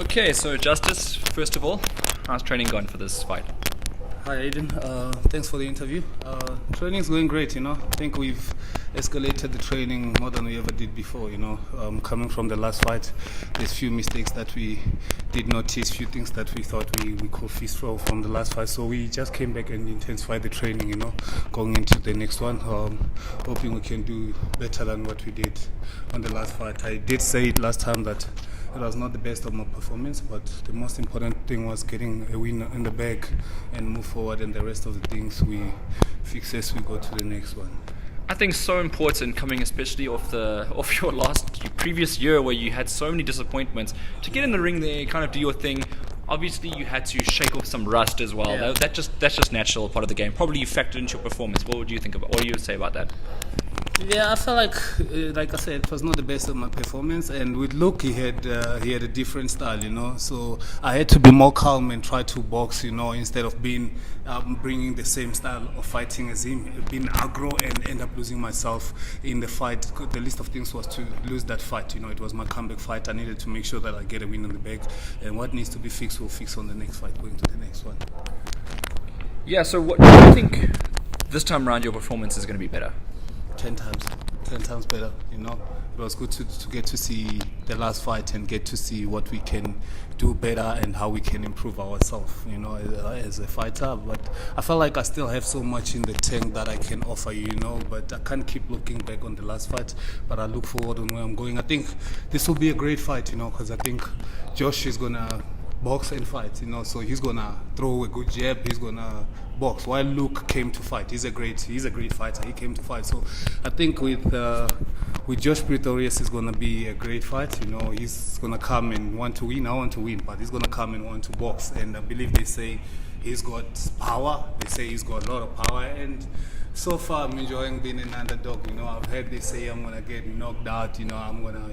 Okay, so Justice, first of all, how's training gone for this fight? Hi Aiden, thanks for the interview. Training's going great, I think we've escalated the training more than we ever did before, Coming from the last fight, there's few mistakes that we did notice, few things that we thought we could fix from the last fight. So we just came back and intensified the training, going into the next one, hoping we can do better than what we did on the last fight. I did say it last time that it was not the best of my performance, but the most important thing was getting a win in the bag and move forward, and the rest of the things we fix as we go to the next one. I think so important coming especially off your previous year where you had so many disappointments to get in the ring there, kind of do your thing. Obviously you had to shake off some rust as well. Yeah. That's just natural, part of the game. Probably you factored into your performance. What would you think about? What do you say about that? Yeah, I felt like I said, it was not the best of my performance. And with Luke, he had a different style, So I had to be more calm and try to box, instead of bringing the same style of fighting as him, being aggro and end up losing myself in the fight. The list of things was to lose that fight. It was my comeback fight. I needed to make sure that I get a win in the bag. And what needs to be fixed, we'll fix on the next fight, going to the next one. Yeah. So what do you think this time around your performance is going to be better? 10 times better, It was good to get to see the last fight and get to see what we can do better and how we can improve ourselves, as a fighter. But I felt like I still have so much in the tank that I can offer you, but I can't keep looking back on the last fight, but I look forward on where I'm going. I think this will be a great fight, because I think Josh is going to box and fight, so he's gonna throw a good jab, he's gonna box, while Luke came to fight. He's a great fighter. He came to fight. So I think with Josh Pretorius is gonna be a great fight. He's gonna come and want to win. I want to win, but he's gonna come and want to box. And I believe they say he's got power. They say he's got a lot of power. And so far, I'm enjoying being an underdog. I've heard they say I'm gonna get knocked out. I'm gonna,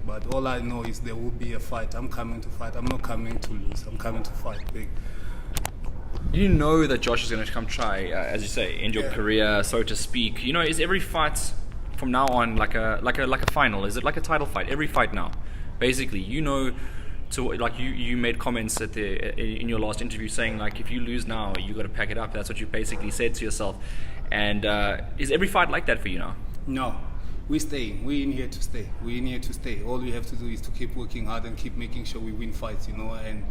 but all I know is there will be a fight. I'm coming to fight. I'm not coming to lose. I'm coming to fight big. You know that Josh is going to come try, as you say, end your career, so to speak. Is every fight from now on like a final? Is it like a title fight? Every fight now, basically, you made comments in your last interview saying like if you lose now, you got to pack it up. That's what you basically said to yourself. And is every fight like that for you now? No. We're staying. We're in here to stay. We're in here to stay. All we have to do is to keep working hard and keep making sure we win fights, and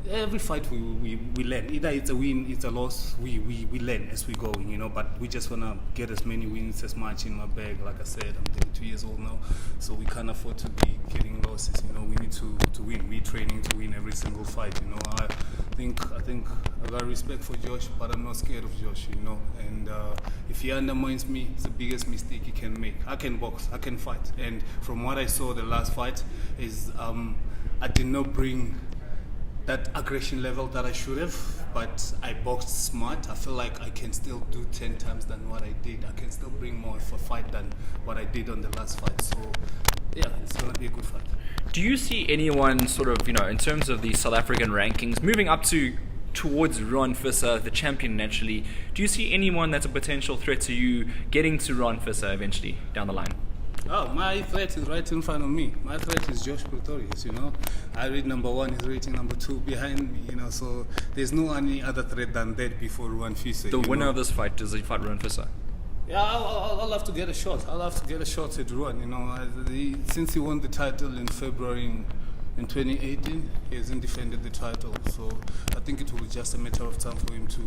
every fight we learn. Either it's a win, it's a loss, we learn as we go, but we just want to get as many wins as much in my bag. Like I said, I'm 32 years old now, so we can't afford to be getting losses, we need to win. We're training to win every single fight, I think I got respect for Josh, but I'm not scared of Josh, and if he undermines me, it's the biggest mistake he can make. I can box, I can fight, and from what I saw the last fight is I did not bring that aggression level that I should have, but I boxed smart. I feel like I can still do 10 times than what I did. I can still bring more of a fight than what I did on the last fight. So, yeah, it's going to be a good fight. Do you see anyone sort of, in terms of the South African rankings, moving up towards Ruan Visser, the champion naturally, do you see anyone that's a potential threat to you getting to Ruan Visser eventually down the line? Oh, my threat is right in front of me. My threat is Josh Pretorius, I read number 1, he's rating number 2 behind me, so there's no any other threat than that before Ruan Visser. The winner of this fight, does he fight Ruan Visser? Yeah, I'll have to get a shot. I'll have to get a shot at Ruan, since he won the title in February in 2018, he hasn't defended the title, so I think it will be just a matter of time for him to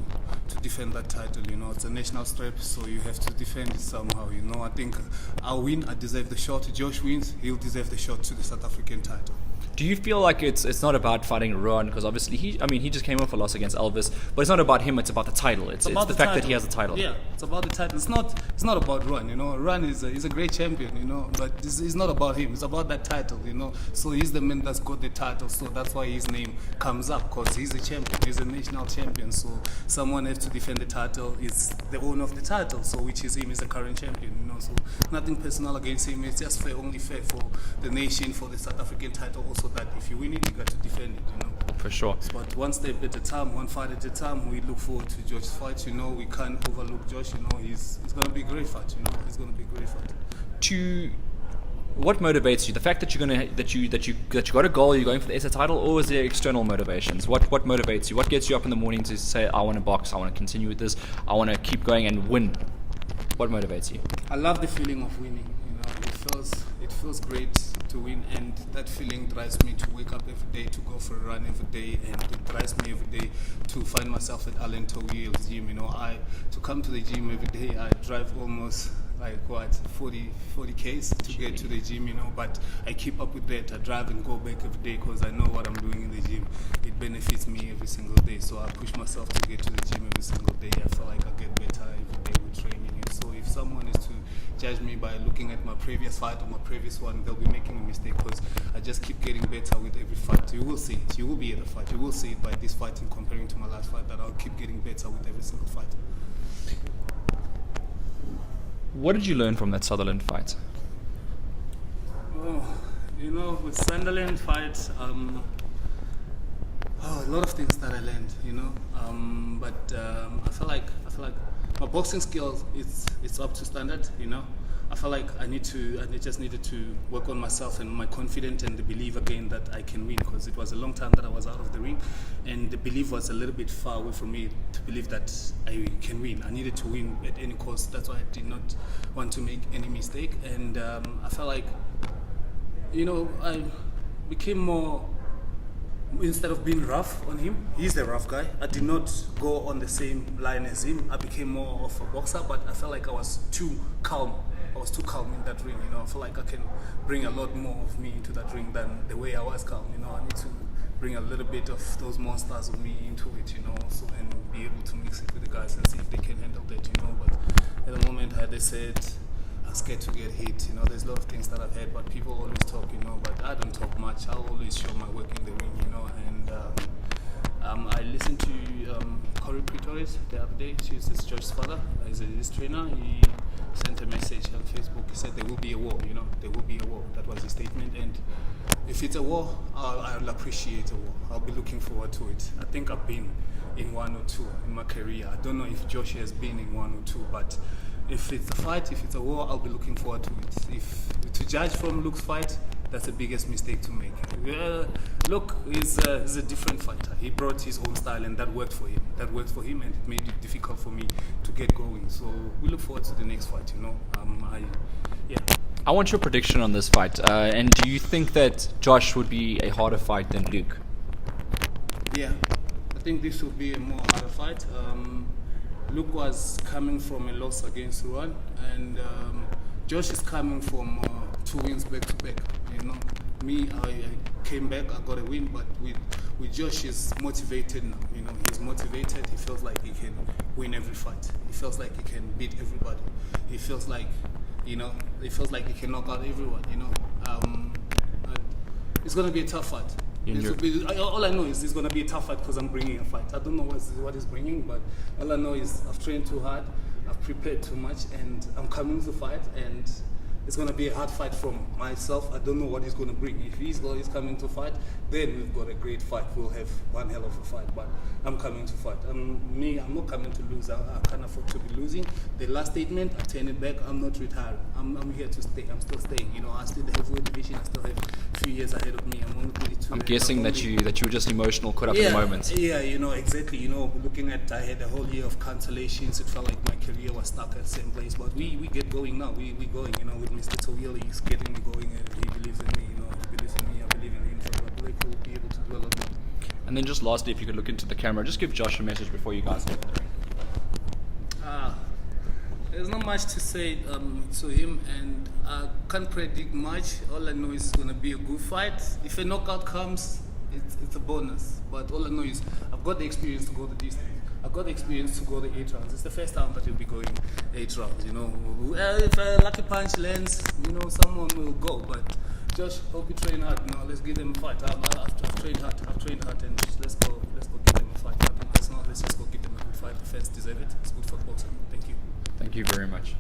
defend that title. It's a national strap, so you have to defend it somehow. I think I'll win, I deserve the shot. Josh wins, he'll deserve the shot to the South African title. Do you feel like it's not about fighting Ruan, because obviously he just came off a loss against Elvis, but it's not about him, it's about the title. It's the fact that he has the title. Yeah, it's about the title. It's not about Ruan, Ruan is a great champion, but it's not about him. It's about that title, So he's the man that's got the title, so that's why his name comes up, because he's a champion. He's a national champion, so someone has to defend the title. Is the owner of the title, so which is him, is the current champion, So nothing personal against him. It's just only fair for the nation, for the South African title also, that if you win it, you got to defend it, For sure. But one step at a time, one fight at a time. We look forward to Josh's fight, We can't overlook Josh, He's going to be a great fight, He's going to be a great fight. What motivates you? The fact that you got a goal, you're going for the SA title, or is there external motivations? What motivates you? What gets you up in the morning to say, I want to box, I want to continue with this, I want to keep going and win? What motivates you? I love the feeling of winning. It feels great to win, and that feeling drives me to wake up every day, to go for a run every day, and it drives me every day to find myself at Alan Towil's gym. To come to the gym every day, I drive almost 40 Ks to get to the gym, but I keep up with that. I drive and go back every day because I know what I'm doing in the gym. It benefits me every single day, so I push myself to get to the gym every single day. I feel like I get better every day with training, and so if someone is to judge me by looking at my previous fight or my previous one, they'll be making a mistake, because I just keep getting better with every fight. You will see it. You will be at the fight. You will see it by this fight and comparing to my last fight, that I'll keep getting better with every single fight. What did you learn from that Sutherland fight? With Sunderland fight, a lot of things that I learned, but I feel like my boxing skills, it's up to standard, I feel like I just needed to work on myself and my confidence and the belief again that I can win, because it was a long time that I was out of the ring, and the belief was a little bit far away from me to believe that I can win. I needed to win at any cost. That's why I did not want to make any mistake, and I felt like, I became more, instead of being rough on him, he's the rough guy. I did not go on the same line as him. I became more of a boxer, but I felt like I was too calm. I was too calm in that ring, I feel like I can bring a lot more of me into that ring than the way I was calm, I need to bring a little bit of those monsters of me into it, so, and be able to mix it with the guys and see if they can handle that, but at the moment, they said, I'm scared to get hit, there's a lot of things that I've heard, but people always talk, but I don't talk much. I'll always show my work in the ring, and I listened to Josh Pretorius the other day. She's Josh's father. He's his trainer. He sent a message on Facebook. He said there will be a war, there will be a war. That was his statement, and if it's a war, I'll appreciate a war. I'll be looking forward to it. I think I've been in one or two in my career. I don't know if Josh has been in one or two, but if it's a fight, if it's a war, I'll be looking forward to it. If to judge from Luke's fight, that's the biggest mistake to make. Luke is a different fighter. He brought his own style, and that worked for him. And it made it difficult for me to get going. So we look forward to the next fight. I want your prediction on this fight. And do you think that Josh would be a harder fight than Luke? Yeah, I think this will be a more harder fight. Luke was coming from a loss against Ruan, and Josh is coming from 2 wins back to back. Me, I came back, I got a win, but with Josh, he's motivated now. He's motivated. He feels like he can win every fight. He feels like he can beat everybody. He feels like, he can knock out everyone. It's gonna be a tough fight. All I know is it's going to be a tough fight because I'm bringing a fight. I don't know what he's bringing, but all I know is I've trained too hard, I've prepared too much, and I'm coming to fight, and it's going to be a hard fight from myself. I don't know what he's going to bring. If he's coming to fight, then we've got a great fight. We'll have one hell of a fight, but I'm coming to fight. I'm not coming to lose. I can't afford to be losing. The last statement, I turn it back. I'm not retired. I'm here to stay. I'm still staying. I still the heavyweight division. I still have a few years ahead of me. I'm only 22. I'm guessing that you were just emotional, caught up in the moment. Yeah, exactly. Looking at, I had a whole year of cancellations. It felt like my career was stuck at the same place. But we get going now. We going. With Mr. Towili, he's getting me going, and he believes in me. He believes in me. I believe in him. So I believe we'll be able to do a lot more. And then just lastly, if you could look into the camera, just give Josh a message before you guys get in the ring. There's not much to say to him, and I can't predict much. All I know is it's going to be a good fight. If a knockout comes, it's a bonus. But all I know is I've got the experience to go the distance. I've got the experience to go the 8 rounds. It's the first time that we'll be going 8 rounds, If a lucky punch lands, someone will go. But Josh, hope you train hard. Let's give them a fight. I've trained hard, and let's go give them a fight. Nothing else now. Let's just go give them a good fight. The fans deserve it. It's good for boxing. Thank you. Thank you very much.